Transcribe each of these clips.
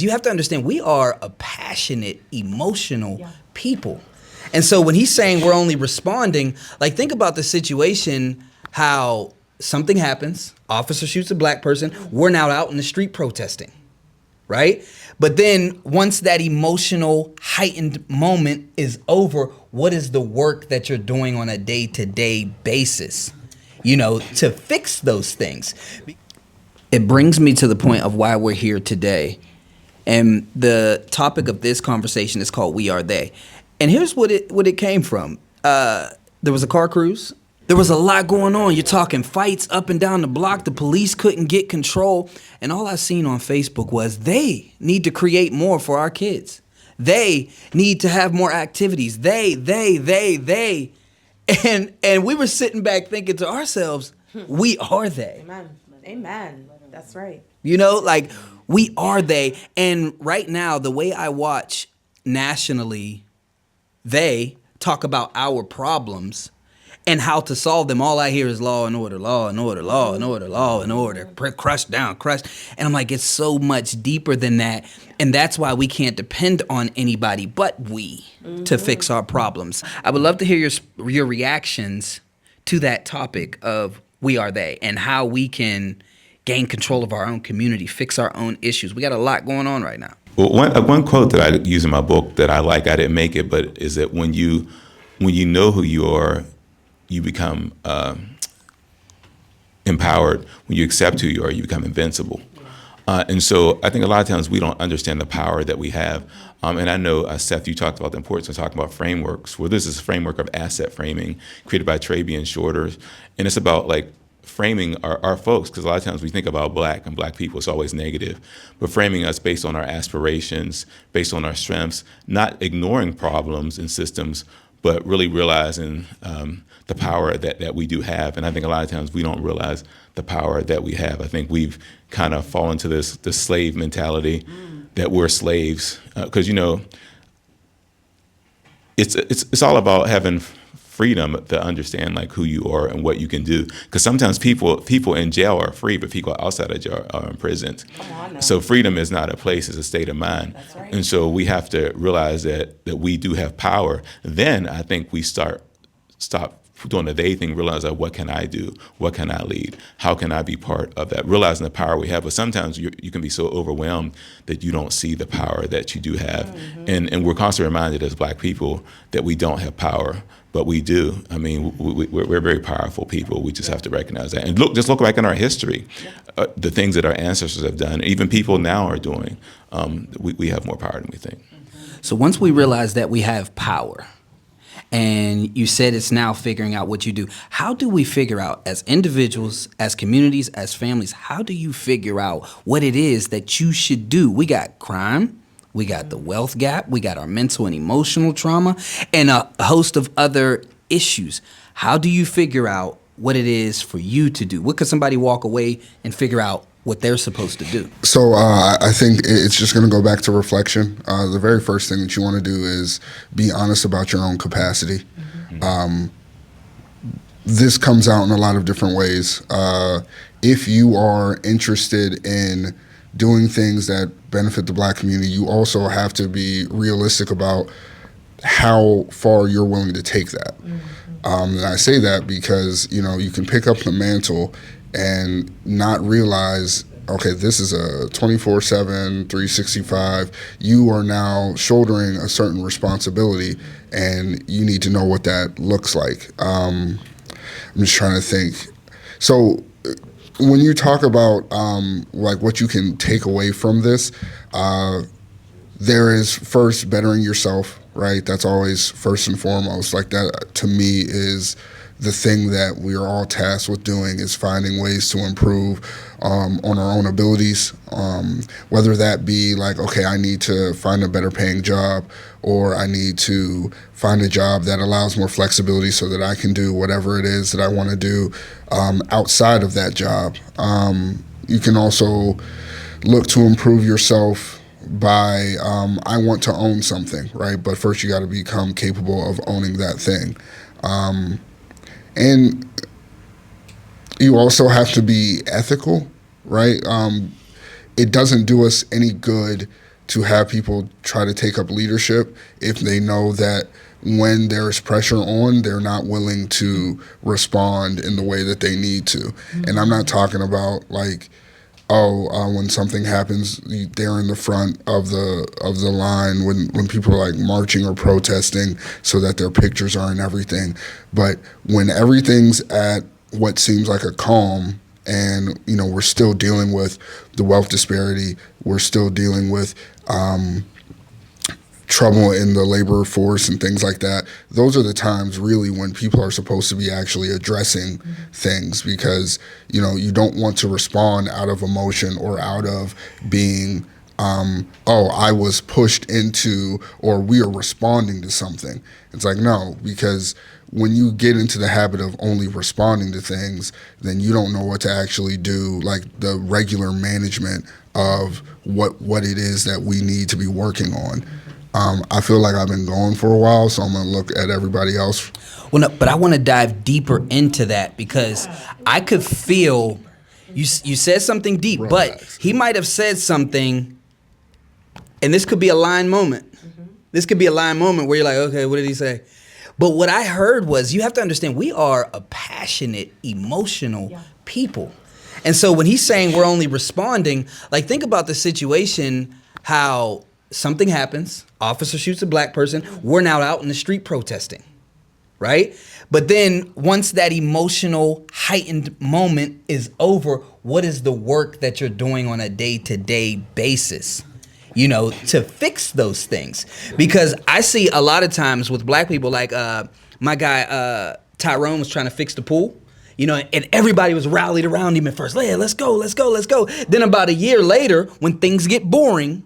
You have to understand, we are a passionate, emotional people. And so when he's saying we're only responding, like, think about the situation, how something happens, officer shoots a black person, we're now out in the street protesting, right? But then once that emotional, heightened moment is over, what is the work that you're doing on a day-to-day basis, to fix those things? It brings me to the point of why we're here today. And the topic of this conversation is called We Are They. And here's what it came from. There was a car cruise. There was a lot going on. You're talking fights up and down the block. The police couldn't get control. And all I seen on Facebook was they need to create more for our kids. They need to have more activities. They. And we were sitting back thinking to ourselves, we are they. Amen. That's right. We are they. And right now, the way I watch nationally, they talk about our problems and how to solve them. All I hear is law and order, law and order, law and order, law and order, crush down, crush. And I'm like, it's so much deeper than that. And that's why we can't depend on anybody but we to fix our problems. I would love to hear your reactions to that topic of we are they and how we can gain control of our own community, fix our own issues. We got a lot going on right now. Well, one quote that I use in my book that I like, I didn't make it, but is that when you know who you are, you become empowered. When you accept who you are, you become invincible. And so I think a lot of times we don't understand the power that we have. And I know, Seth, you talked about the importance of talking about frameworks. Well, this is a framework of asset framing created by Trabian Shorter. And it's about framing our folks, because a lot of times we think about black people, it's always negative, but framing us based on our aspirations, based on our strengths, not ignoring problems and systems, but really realizing the power that we do have. And I think a lot of times we don't realize the power that we have. I think we've kind of fallen to this slave mentality that we're slaves, because it's all about having freedom to understand who you are and what you can do. Because sometimes people in jail are free, but people outside of jail are imprisoned. So freedom is not a place, it's a state of mind. That's right. And so we have to realize that we do have power. Then I think we stop doing the they thing, realize what can I do? What can I lead? How can I be part of that? Realizing the power we have. But sometimes you can be so overwhelmed that you don't see the power that you do have. And we're constantly reminded as black people that we don't have power. But we do. I mean, we're very powerful people. We just have to recognize that. And just look back in our history, the things that our ancestors have done, even people now are doing. We have more power than we think. So once we realize that we have power, and you said it's now figuring out what you do, how do we figure out as individuals, as communities, as families, how do you figure out what it is that you should do? We got crime. We got the wealth gap, we got our mental and emotional trauma, and a host of other issues. How do you figure out what it is for you to do? What could somebody walk away and figure out what they're supposed to do? So I think it's just going to go back to reflection. The very first thing that you want to do is be honest about your own capacity. This comes out in a lot of different ways. If you are interested in doing things that benefit the black community, you also have to be realistic about how far you're willing to take that. And I say that because, you can pick up the mantle and not realize, okay, this is a 24/7, 365. You are now shouldering a certain responsibility, and you need to know what that looks like. I'm just trying to think. So when you talk about what you can take away from this, there is first bettering yourself, right? That's always first and foremost. That to me is the thing that we are all tasked with doing, is finding ways to improve on our own abilities, whether that be okay, I need to find a better paying job, or I need to find a job that allows more flexibility so that I can do whatever it is that I want to do outside of that job. You can also look to improve yourself by, I want to own something, right? But first you got to become capable of owning that thing. And you also have to be ethical, right? It doesn't do us any good to have people try to take up leadership if they know that when there's pressure on, they're not willing to respond in the way that they need to. And I'm not talking about like, when something happens, they're in the front of the line when people are like marching or protesting so that their pictures are in everything. But when everything's at what seems like a calm, and we're still dealing with the wealth disparity, we're still dealing with trouble in the labor force and things like that. Those are the times really when people are supposed to be actually addressing things, because you don't want to respond out of emotion or out of being I was pushed into, or we are responding to something. It's like, no, because when you get into the habit of only responding to things, then you don't know what to actually do, like the regular management of what it is that we need to be working on. I feel like I've been going for a while, so I'm going to look at everybody else. Well, no, but I want to dive deeper into that, because I could feel you said something deep, but he might have said something, and this could be a line moment. This could be a line moment where you're like, okay, what did he say? But what I heard was, you have to understand, we are a passionate, emotional people. And so when he's saying we're only responding, like, think about the situation, how something happens, officer shoots a black person, we're now out in the street protesting, right? But then once that emotional, heightened moment is over, what is the work that you're doing on a day-to-day basis, to fix those things? Because I see a lot of times with black people, like my guy Tyrone was trying to fix the pool, and everybody was rallied around him at first. Yeah, let's go. Then about a year later, when things get boring,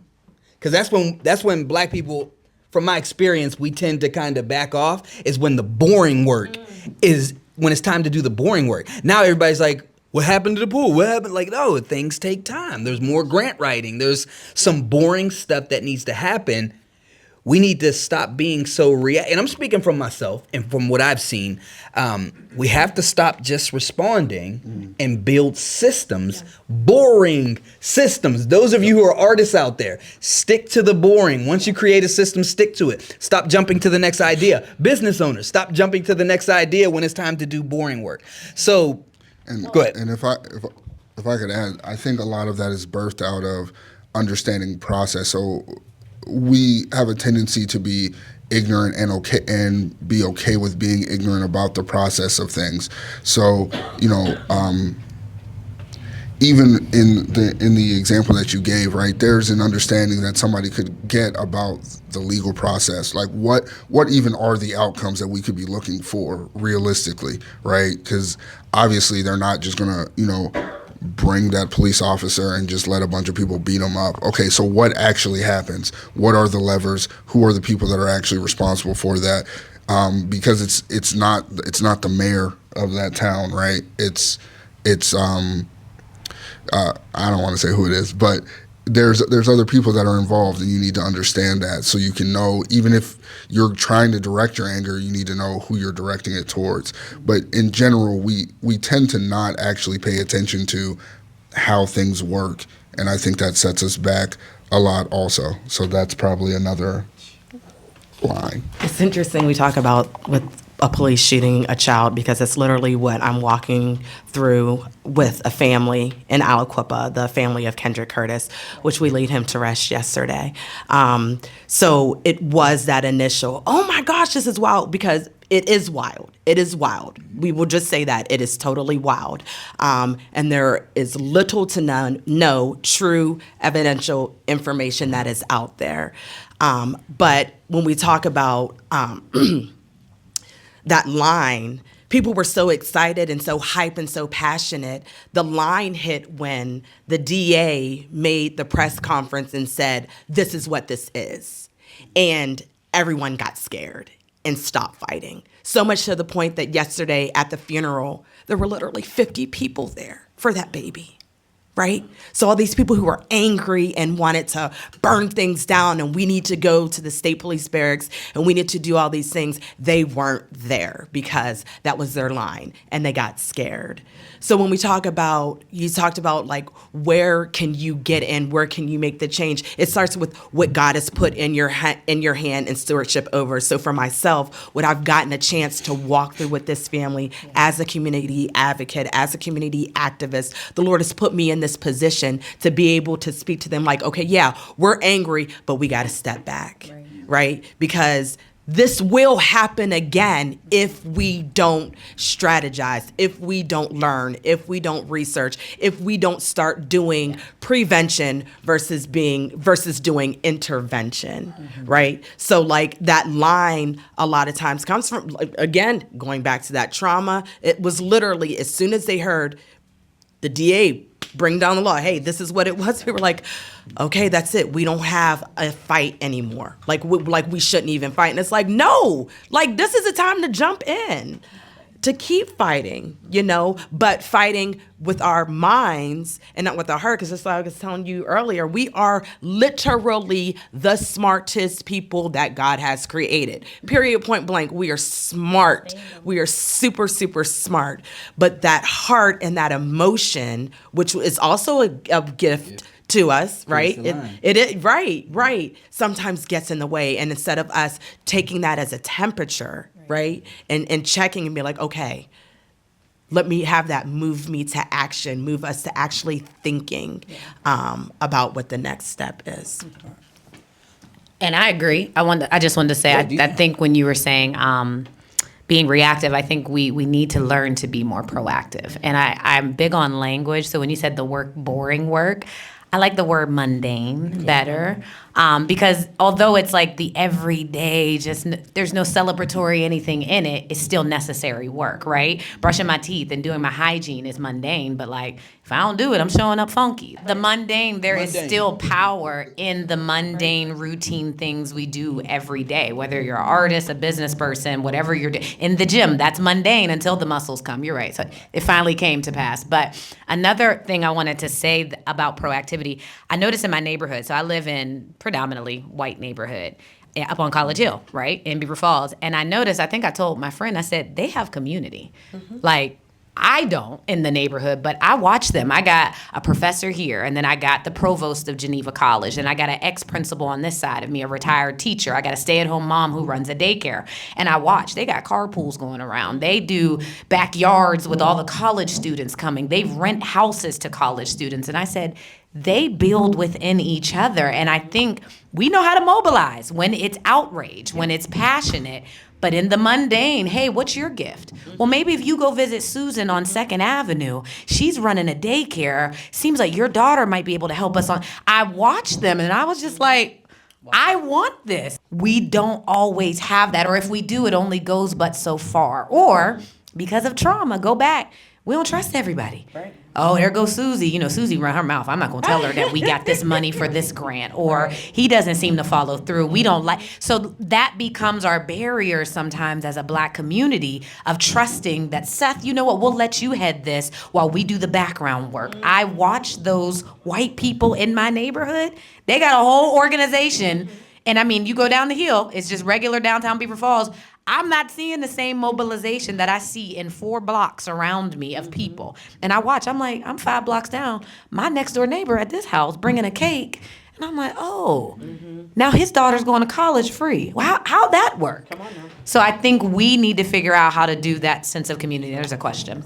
because that's when black people, from my experience, we tend to kind of back off, is when the boring work is, when it's time to do the boring work. Now everybody's like, what happened to the pool? What happened? Like, no, things take time. There's more grant writing. There's some boring stuff that needs to happen. We need to stop being so and I'm speaking from myself and from what I've seen. We have to stop just responding and build systems, boring systems. Those of you who are artists out there, stick to the boring. Once you create a system, stick to it. Stop jumping to the next idea. Business owners, stop jumping to the next idea when it's time to do boring work. So, go ahead. And if I could add, I think a lot of that is birthed out of understanding process. So we have a tendency to be ignorant and be okay with being ignorant about the process of things. So, even in the example that you gave, right, there's an understanding that somebody could get about the legal process. Like, what even are the outcomes that we could be looking for realistically, right? Because obviously they're not just gonna, bring that police officer and just let a bunch of people beat them up. Okay, so what actually happens? What are the levers? Who are the people that are actually responsible for that? Because it's not the mayor of that town, right? It's I don't want to say who it is, but there's other people that are involved, and you need to understand that, so you can know, even if you're trying to direct your anger, you need to know who you're directing it towards. But in general, we tend to not actually pay attention to how things work, and I think that sets us back a lot also. So that's probably another line. It's interesting we talk about with a police shooting a child, because it's literally what I'm walking through with a family in Aliquippa, the family of Kendrick Curtis, which we laid him to rest yesterday. So it was that initial, oh my gosh, this is wild, because it is wild. It is wild. We will just say that. It is totally wild. And there is little to no true evidential information that is out there. But when we talk about that line, people were so excited and so hype and so passionate. The line hit when the DA made the press conference and said, this is what this is. And everyone got scared and stopped fighting. So much to the point that yesterday at the funeral, there were literally 50 people there for that baby. right? So all these people who were angry and wanted to burn things down, and we need to go to the state police barracks and we need to do all these things, they weren't there because that was their line and they got scared. So when we talk about, you talked about like, where can you get in, where can you make the change? It starts with what God has put in your hand and stewardship over. So for myself, what I've gotten a chance to walk through with this family as a community advocate, as a community activist, the Lord has put me in this position to be able to speak to them like, okay, yeah, we're angry, but we got to step back, right? Because this will happen again if we don't strategize, if we don't learn, if we don't research, if we don't start doing prevention versus doing intervention, right? So like that line a lot of times comes from, again, going back to that trauma. It was literally as soon as they heard the DA bring down the law, hey, this is what it was, we were like, okay, that's it. We don't have a fight anymore. Like we shouldn't even fight. And it's like, no, like this is the time to jump in, to keep fighting, but fighting with our minds and not with our heart. Because just like I was telling you earlier, we are literally the smartest people that God has created. Period, point blank. We are smart. We are super, super smart. But that heart and that emotion, which is also a gift to us, right? It right. Sometimes gets in the way. And instead of us taking that as a temperature, right? And checking and be like, okay, let me have that move me to action, move us to actually thinking about what the next step is. And I agree. I just wanted to say, I think when you were saying being reactive, I think we need to learn to be more proactive. And I'm big on language. So when you said the boring work, I like the word mundane better. Because although it's like the everyday, there's no celebratory anything in it, it's still necessary work, right? Brushing my teeth and doing my hygiene is mundane, but like, if I don't do it, I'm showing up funky. The mundane, there is still power in the mundane, routine things we do every day, whether you're an artist, a business person, whatever you're doing. In the gym, that's mundane until the muscles come. You're right. So it finally came to pass. But another thing I wanted to say about proactivity, I noticed in my neighborhood, so I live in predominantly white neighborhood up on College Hill, right, in Beaver Falls. And I noticed, I think I told my friend, I said, they have community. Like, I don't in the neighborhood, but I watch them. I got a professor here, and then I got the provost of Geneva College, and I got an ex-principal on this side of me, a retired teacher. I got a stay-at-home mom who runs a daycare, and I watch. They got carpools going around. They do backyards with all the college students coming. They rent houses to college students, and I said, they build within each other, and I think we know how to mobilize when it's outrage, when it's passionate. But in the mundane, hey, what's your gift? Well, maybe if you go visit Susan on 2nd Avenue, she's running a daycare. Seems like your daughter might be able to help us on. I watched them and I was just like, I want this. We don't always have that. Or if we do, it only goes but so far. Or because of trauma, go back. We don't trust everybody. Right. Oh, there goes Susie. Susie run her mouth. I'm not going to tell her that we got this money for this grant. Or he doesn't seem to follow through. We don't like. So that becomes our barrier sometimes as a Black community of trusting that, Seth, you know what, we'll let you head this while we do the background work. I watch those white people in my neighborhood. They got a whole organization. And I mean, you go down the hill, it's just regular downtown Beaver Falls. I'm not seeing the same mobilization that I see in 4 blocks around me of people. And I watch, I'm like, I'm 5 blocks down. My next door neighbor at this house bringing a cake. And I'm like, oh, now his daughter's going to college free. Well, how'd that work? Come on now. So I think we need to figure out how to do that sense of community. There's a question.